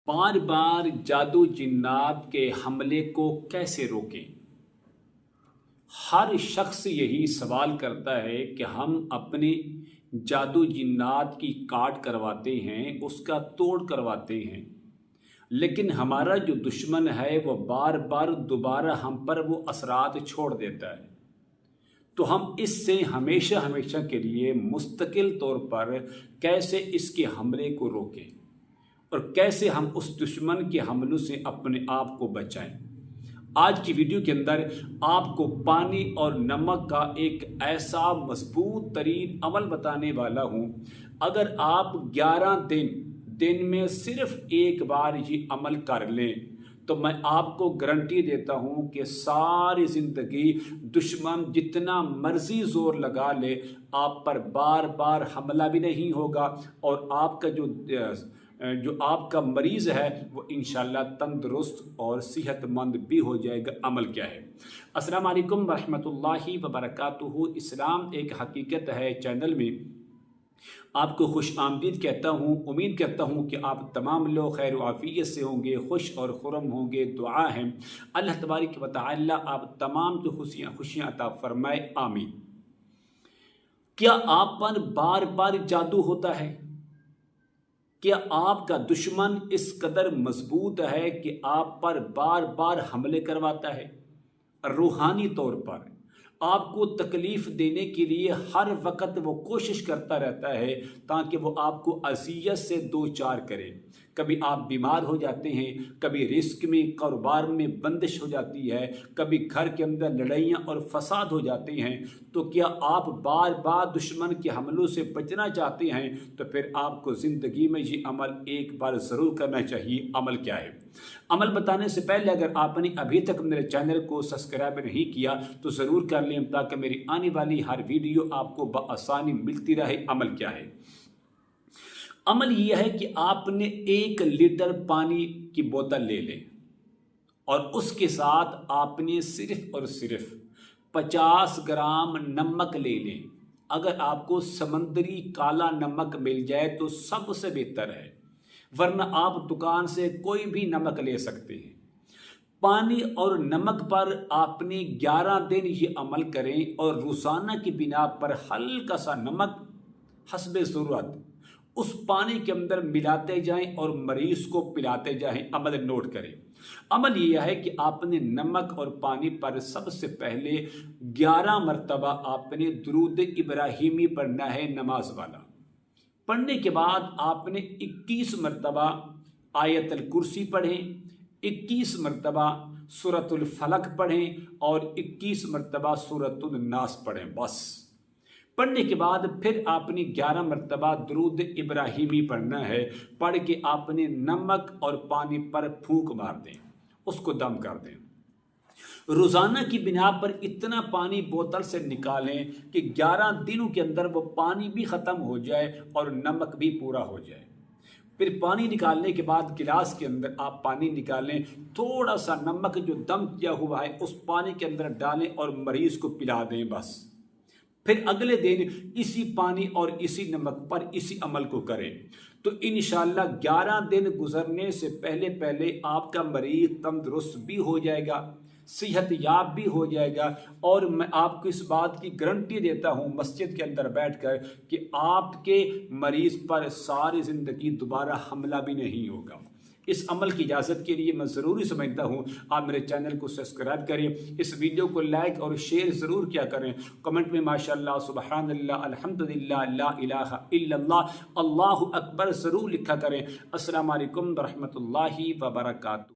بار بار جادو جنات کے حملے کو کیسے روکیں؟ ہر شخص یہی سوال کرتا ہے کہ ہم اپنے جادو جنات کی کاٹ کرواتے ہیں، اس کا توڑ کرواتے ہیں، لیکن ہمارا جو دشمن ہے وہ بار بار دوبارہ ہم پر وہ اثرات چھوڑ دیتا ہے۔ تو ہم اس سے ہمیشہ کے لیے مستقل طور پر کیسے اس کے حملے کو روکیں اور کیسے ہم اس دشمن کے حملوں سے اپنے آپ کو بچائیں؟ آج کی ویڈیو کے اندر آپ کو پانی اور نمک کا ایک ایسا مضبوط ترین عمل بتانے والا ہوں۔ اگر آپ 11 دن میں صرف ایک بار یہ عمل کر لیں تو میں آپ کو گارنٹی دیتا ہوں کہ ساری زندگی دشمن جتنا مرضی زور لگا لے آپ پر بار بار حملہ بھی نہیں ہوگا، اور آپ کا جو آپ کا مریض ہے وہ انشاءاللہ تندرست اور صحت مند بھی ہو جائے گا۔ عمل کیا ہے؟ السلام علیکم ورحمۃ اللہ وبرکاتہ۔ اسلام ایک حقیقت ہے چینل میں آپ کو خوش آمدید کہتا ہوں۔ امید کرتا ہوں کہ آپ تمام لوگ خیر و عافیت سے ہوں گے، خوش اور خرم ہوں گے۔ دعا ہے اللہ تبارک و تعالی آپ تمام کو خوشیاں عطا فرمائے، آمین۔ کیا آپ پر بار بار جادو ہوتا ہے؟ کیا آپ کا دشمن اس قدر مضبوط ہے کہ آپ پر بار بار حملے کرواتا ہے؟ روحانی طور پر آپ کو تکلیف دینے کے لیے ہر وقت وہ کوشش کرتا رہتا ہے تاکہ وہ آپ کو اذیت سے دوچار کرے۔ کبھی آپ بیمار ہو جاتے ہیں، کبھی رزق میں کاروبار میں بندش ہو جاتی ہے، کبھی گھر کے اندر لڑائیاں اور فساد ہو جاتے ہیں۔ تو کیا آپ بار بار دشمن کے حملوں سے بچنا چاہتے ہیں؟ تو پھر آپ کو زندگی میں یہ عمل ایک بار ضرور کرنا چاہیے۔ عمل کیا ہے؟ عمل بتانے سے پہلے اگر آپ نے ابھی تک میرے چینل کو سبسکرائب نہیں کیا تو ضرور کر لیں تاکہ میری آنے والی ہر ویڈیو آپ کو بآسانی ملتی رہے۔ عمل کیا ہے؟ عمل یہ ہے کہ آپ نے 1 لیٹر پانی کی بوتل لے لیں اور اس کے ساتھ آپ نے صرف اور صرف 50 گرام نمک لے لیں۔ اگر آپ کو سمندری کالا نمک مل جائے تو سب سے بہتر ہے، ورنہ آپ دکان سے کوئی بھی نمک لے سکتے ہیں۔ پانی اور نمک پر آپ نے 11 دن یہ عمل کریں اور روزانہ کی بنا پر ہلکا سا نمک حسب ضرورت اس پانی کے اندر ملاتے جائیں اور مریض کو پلاتے جائیں۔ عمل نوٹ کریں۔ عمل یہ ہے کہ آپ نے نمک اور پانی پر سب سے پہلے 11 مرتبہ آپ نے درود ابراہیمی پڑھنا ہے، نماز والا۔ پڑھنے کے بعد آپ نے 21 مرتبہ آیت الکرسی پڑھیں، 21 مرتبہ سورۃ الفلق پڑھیں اور 21 مرتبہ سورۃ الناس پڑھیں۔ بس پڑھنے کے بعد پھر آپ نے 11 مرتبہ درود ابراہیمی پڑھنا ہے۔ پڑھ کے آپ نے نمک اور پانی پر پھونک مار دیں، اس کو دم کر دیں۔ روزانہ کی بنا پر اتنا پانی بوتل سے نکالیں کہ 11 دنوں کے اندر وہ پانی بھی ختم ہو جائے اور نمک بھی پورا ہو جائے۔ پھر پانی نکالنے کے بعد گلاس کے اندر آپ پانی نکالیں، تھوڑا سا نمک جو دم کیا ہوا ہے اس پانی کے اندر ڈالیں اور مریض کو پلا دیں۔ بس پھر اگلے دن اسی پانی اور اسی نمک پر اسی عمل کو کریں تو انشاءاللہ 11 دن گزرنے سے پہلے آپ کا مریض تندرست بھی ہو جائے گا، صحت یاب بھی ہو جائے گا، اور میں آپ کو اس بات کی گارنٹی دیتا ہوں مسجد کے اندر بیٹھ کر کہ آپ کے مریض پر ساری زندگی دوبارہ حملہ بھی نہیں ہوگا۔ اس عمل کی اجازت کے لیے میں ضروری سمجھتا ہوں آپ میرے چینل کو سبسکرائب کریں، اس ویڈیو کو لائک اور شیئر ضرور کیا کریں، کمنٹ میں ماشاءاللہ، سبحان اللہ، الحمدللہ، لا الہ الا اللہ، اللہ اکبر ضرور لکھا کریں۔ السلام علیکم ورحمۃ اللہ وبرکاتہ۔